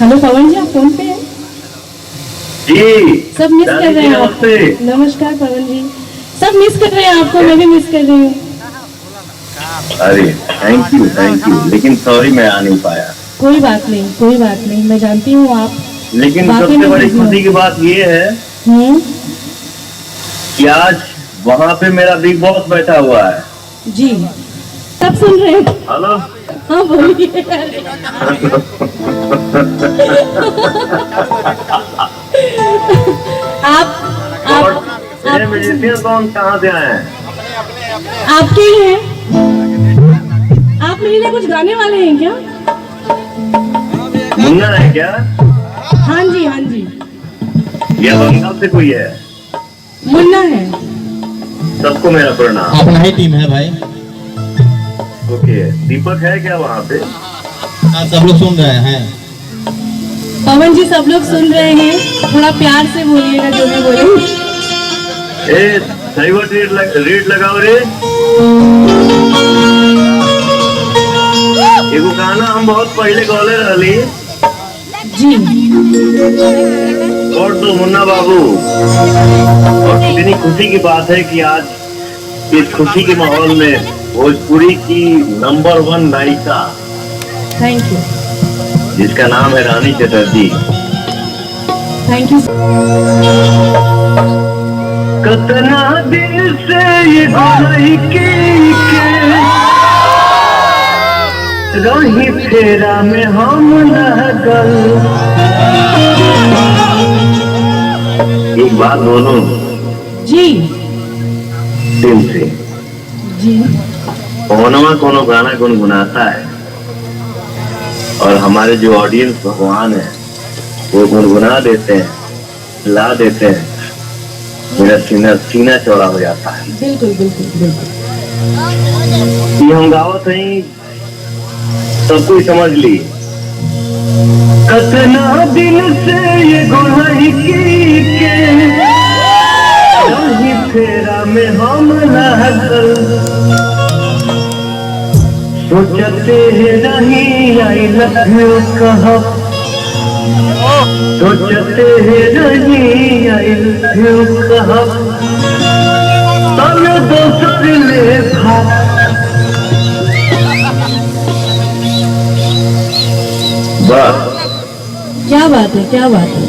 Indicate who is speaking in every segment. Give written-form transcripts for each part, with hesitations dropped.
Speaker 1: Hello पवन जी, आप phone पे हैं?
Speaker 2: जी
Speaker 1: सब मिस कर रहे हैं आपको। नमस्कार पवन जी, सब मिस कर रहे हैं आपको, मैं भी मिस कर रही हूँ।
Speaker 2: अरे थैंक यू, लेकिन सॉरी मैं आ नहीं पाया।
Speaker 1: कोई बात नहीं, कोई बात नहीं, मैं जानती हूँ आप।
Speaker 2: लेकिन सबसे बड़ी खुशी की बात ये है कि आज वहाँ पे मेरा बिग बॉस बैठा हुआ है। जी
Speaker 1: सब सुन रहे हैं।
Speaker 2: हेलो,
Speaker 1: हाँ बोलिए।
Speaker 2: मेरे म्यूजिशियन कौन कहाँ से आए हैं?
Speaker 1: आपके ही हैं। आप मेरे लिए कुछ गाने वाले हैं क्या?
Speaker 2: मुन्ना है क्या?
Speaker 1: हाँ जी हाँ जी।
Speaker 2: या बंगाल से कोई है?
Speaker 1: मुन्ना है।
Speaker 2: सबको मेरा प्रणाम।
Speaker 3: अपना ही टीम है भाई।
Speaker 2: ओके, दीपक है क्या वहाँ पे?
Speaker 3: हाँ, सब लोग सुन रहे हैं।
Speaker 1: पवन जी सब लोग सुन रहे हैं, थोड़ा प्यार से बोलिएगा जो मैं बोलूं।
Speaker 2: ए ड्राइवर रेट लगाओ रे। एगो गाना हम बहुत पहले गौले रही
Speaker 1: जी
Speaker 2: और तो मुन्ना बाबू, और इतनी खुशी की बात है कि आज इस खुशी के माहौल में भोजपुरी की नंबर 1 नायिका,
Speaker 1: थैंक यू,
Speaker 2: जिसका नाम है रानी चटर्जी।
Speaker 1: Thank you.
Speaker 2: कतना दिन से ये रही फेरा में हम लगल। एक बात बोलूं
Speaker 1: जी
Speaker 2: दिल से,
Speaker 1: जी,
Speaker 2: कोनो गाना गुनगुनाता है और हमारे जो ऑडियंस भगवान है वो गुनगुना देते हैं, ला देते हैं, मेरा सीना चौड़ा हो जाता है।
Speaker 1: बिल्कुल बिल्कुल बिल्कुल।
Speaker 2: ये हम गावत हैं, सब कोई समझ ली। कतना दिन से ये गुनाही के फेरा में हम लगल, सोचते नहीं आई लव यू कहा, सोचते नहीं आई लव यू कहा, तब दोसर ले भाग। बस
Speaker 1: क्या बात है, क्या बात है।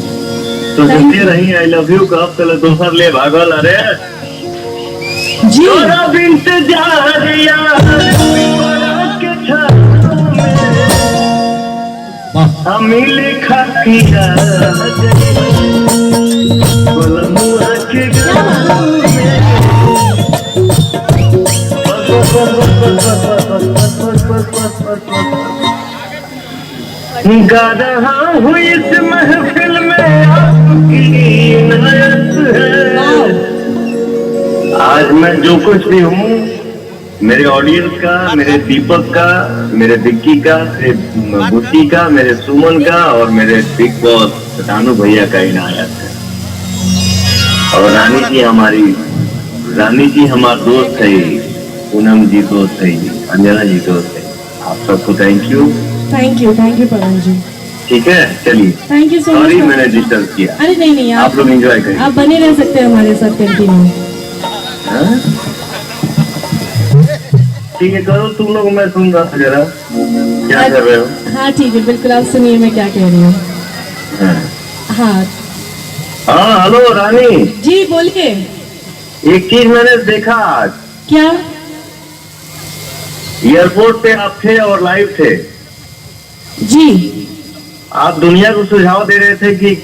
Speaker 2: तो सुनते रही आई लव यू कब चले दोसर ले भागल। अरे
Speaker 1: जी
Speaker 2: इंतजार मिले खातिया गा रहा हूँ इस महफिल में आपकी इनायत है। आज मैं जो कुछ भी हूँ मेरे ऑडियंस का, मेरे दीपक का, मेरे विक्की का, मेरे बुच्ची का, मेरे सुमन का और मेरे बिग बॉस रानू भैया का इनायत है। और रानी जी हमारा दोस्त है, पूनम जी दोस्त है, अंजना जी दोस्त है। आप सबको थैंक यू
Speaker 1: पवन जी।
Speaker 2: ठीक है, चलिए,
Speaker 1: thank you so much.
Speaker 2: Sorry मैंने डिस्टर्ब किया।
Speaker 1: अरे नहीं,
Speaker 2: आप लोग एंजॉय करें।
Speaker 1: आप बने रह सकते हैं हमारे साथ कंटिन्यू।
Speaker 2: ठीक है, करो तुम लोग, मैं सुन रहा था जरा क्या कर रहे हो।
Speaker 1: हाँ ठीक है, बिल्कुल आप सुनिए मैं क्या कह रही हूँ। हाँ
Speaker 2: हाँ हेलो रानी
Speaker 1: जी बोलिए।
Speaker 2: एक चीज मैंने देखा आज।
Speaker 1: क्या?
Speaker 2: एयरपोर्ट पे आप थे और लाइव थे
Speaker 1: जी।
Speaker 2: आप दुनिया को सुझाव दे रहे थे कि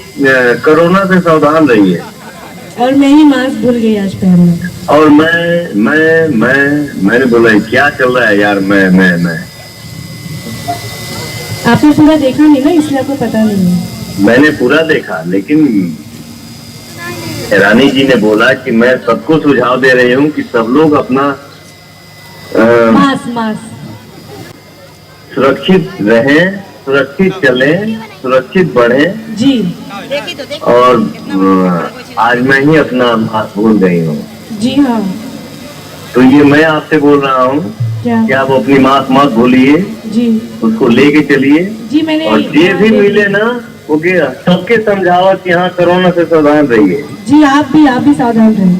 Speaker 2: कोरोना से सावधान रहिए, और
Speaker 1: मैं ही मास्क भूल गई आज पहनना।
Speaker 2: और मैंने बोला क्या चल रहा है यार। मैं
Speaker 1: आपने पूरा देखा नहीं ना, इसलिए आपको पता नहीं है।
Speaker 2: मैंने पूरा देखा, लेकिन रानी जी ने बोला कि मैं सबको सुझाव दे रही हूँ कि सब लोग अपना
Speaker 1: मास्क
Speaker 2: सुरक्षित रहें, सुरक्षित चलें, सुरक्षित बढ़ें
Speaker 1: जी।
Speaker 2: और आज मैं ही अपना मास्क भूल गई हूँ।
Speaker 1: जी हाँ।
Speaker 2: तो ये मैं आपसे बोल रहा हूँ
Speaker 1: क्या?
Speaker 2: कि आप अपनी माँ मत भूलिए,
Speaker 1: जी
Speaker 2: उसको लेके चलिए।
Speaker 1: जी मैंने
Speaker 2: और जे भी मिले ना वो सबके समझावत कि हाँ कोरोना से सावधान रहिए।
Speaker 1: जी आप भी सावधान रहें।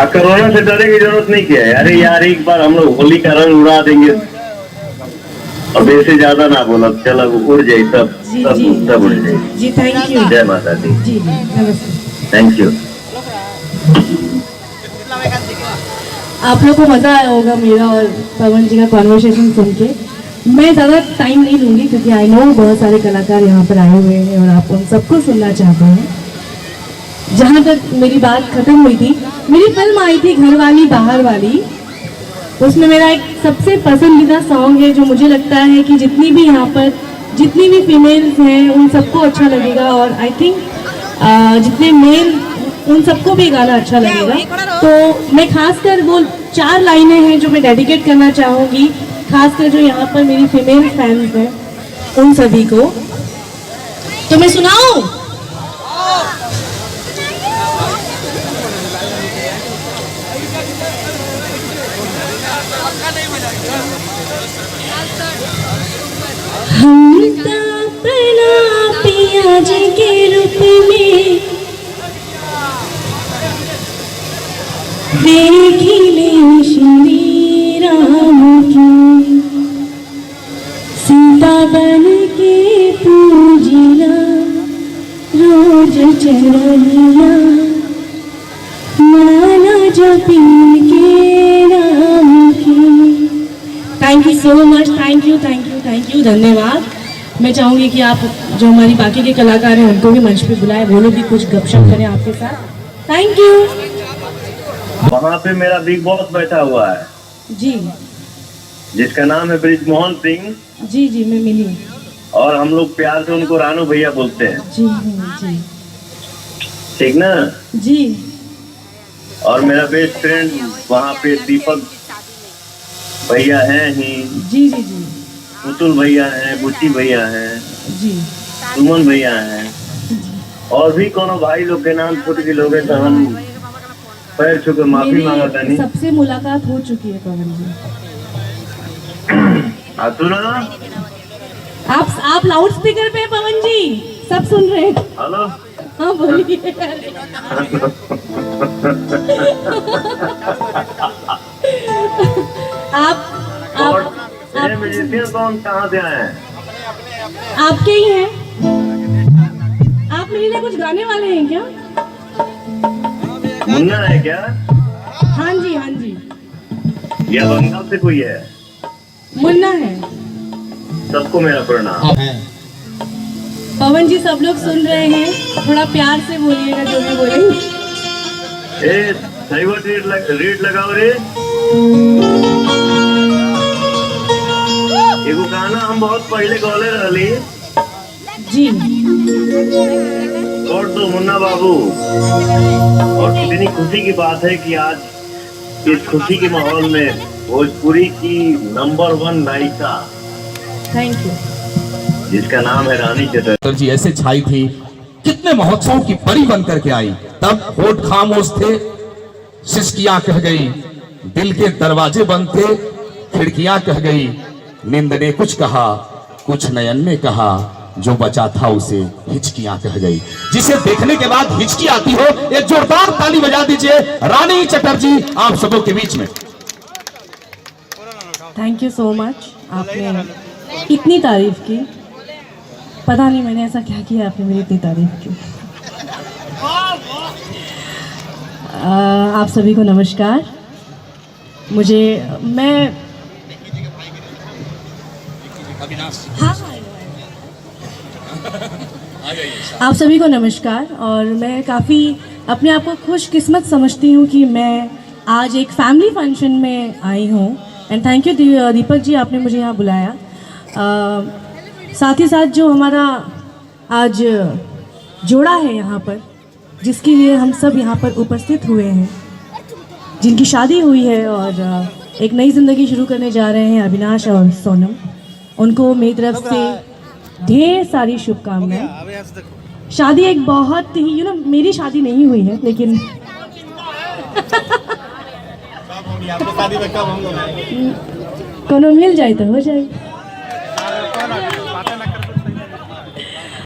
Speaker 2: कोरोना से डरने की जरूरत नहीं क्या है। अरे यार एक बार हम लोग होली का रंग उड़ा देंगे, अब ऐसे ज्यादा ना बोला, चल अब उड़ जाए सब
Speaker 1: जी
Speaker 2: सब
Speaker 1: जी
Speaker 2: सब उड़ जाए।
Speaker 1: जी थैंक यू।
Speaker 2: जय माता दी।
Speaker 1: जी जी नमस्ते।
Speaker 2: Thank you.
Speaker 1: आप लोग को मज़ा आया होगा मेरा और पवन जी का कॉन्वर्सेशन सुन के। मैं ज़्यादा टाइम नहीं लूँगी क्योंकि आई नो बहुत सारे कलाकार यहाँ पर आए हुए हैं और आप उन सबको सुनना चाहते हैं। जहाँ तक मेरी बात खत्म हुई थी, मेरी फिल्म आई थी घरवाली बाहर वाली, उसमें मेरा एक सबसे पसंदीदा सॉन्ग है जो मुझे लगता है कि जितनी भी यहाँ पर जितनी भी फीमेल्स हैं उन सबको अच्छा लगेगा और आई थिंक जितने मेल उन सबको भी गाना अच्छा लगेगा। तो मैं खासकर वो 4 लाइनें हैं जो मैं डेडिकेट करना चाहूँगी, खासकर जो यहाँ पर मेरी फीमेल फैंस हैं उन सभी को। तो मैं सुनाऊँ? हम अपना पिया जी के रूप में देखिले श्री राम की, सीता बन के पूजिला रोज चरनिया, माला जपी के राम की। Thank you so much. Thank you धन्यवाद। मैं चाहूँगी कि आप जो हमारी बाकी के कलाकार हैं उनको भी मंच पे बुलाएं, वो लोग भी कुछ गपशप करें आपके साथ। Thank you.
Speaker 2: वहाँ पे मेरा बिग बॉस बैठा हुआ है
Speaker 1: जी,
Speaker 2: जिसका नाम है ब्रिजमोहन सिंह।
Speaker 1: जी जी मैं मिली
Speaker 2: और हम लोग प्यार से उनको रानू भैया बोलते हैं।
Speaker 1: जी जी
Speaker 2: ठीक ना?
Speaker 1: जी।
Speaker 2: और मेरा बेस्ट फ्रेंड वहाँ पे दीपक भैया हैं ही,
Speaker 1: जी जी जी
Speaker 2: पुतुल भैया हैं, बुच्ची भैया हैं,
Speaker 1: जी
Speaker 2: सुमन भैया हैं, और भी कोनो भाई लोग के नाम छूट के लोग हैं तो हम पैर छू के माफी मांगा था। नहीं
Speaker 1: सबसे मुलाकात हो चुकी है पवन जी।
Speaker 2: सुना?
Speaker 1: आप लाउड स्पीकर पे हैं पवन जी, सब सुन रहे हैं।
Speaker 2: हेलो
Speaker 1: हाँ बोलिए। आप
Speaker 2: म्यूजिशियन कौन कहाँ से आए हैं?
Speaker 1: आपके ही हैं। आप मेरे लिए कुछ गाने वाले हैं क्या?
Speaker 2: मुन्ना है क्या?
Speaker 1: हाँ जी हाँ जी।
Speaker 2: या बंगाल से कोई है?
Speaker 1: मुन्ना है।
Speaker 2: सबको मेरा प्रणाम।
Speaker 1: पवन जी सब लोग सुन रहे हैं, थोड़ा प्यार से बोलिएगा जो भी बोलेंगे।
Speaker 2: ए ड्राइवर रेट लगाओ रे। एगो गाना हम बहुत पहले गौले रही
Speaker 1: जी
Speaker 2: और तो मुन्ना बाबू। और कितनी खुशी की बात है कि आज इस खुशी के माहौल में भोजपुरी की नंबर 1 नायिका,
Speaker 1: थैंक यू,
Speaker 2: जिसका नाम है रानी चटर्जी
Speaker 4: जी ऐसे छाई थी, कितने महोत्सव की परी बन करके आई। तब होठ खामोश थे, सिसकियां कह गई, दिल के दरवाजे बंद थे, खिड़कियां कह गई, नींद ने कुछ कहा, कुछ नयन ने कहा, जो बचा था उसे हिचकियां कह गई। जिसे देखने के बाद हिचकी आती हो, एक जोरदार ताली बजा दीजिए रानी चटर्जी आप सबों के बीच में।
Speaker 1: Thank you so much. आपने इतनी तारीफ की, पता नहीं मैंने ऐसा क्या किया आपने मेरी इतनी तारीफ की। आप सभी को नमस्कार। आप सभी को नमस्कार। और मैं काफ़ी अपने आप को खुशकिस्मत समझती हूँ कि मैं आज एक फैमिली फंक्शन में आई हूँ। And thank you Deepak ji, आपने मुझे यहाँ बुलाया। साथ ही साथ जो हमारा आज जोड़ा है यहाँ पर, जिसके लिए हम सब यहाँ पर उपस्थित हुए हैं, जिनकी शादी हुई है और एक नई ज़िंदगी शुरू करने जा रहे हैं, अविनाश और सोनम, उनको मेरी तरफ से ढेर सारी शुभकामनाएं। शादी एक बहुत ही मेरी शादी नहीं हुई है, लेकिन कोनो मिल जाए तो हो जाए।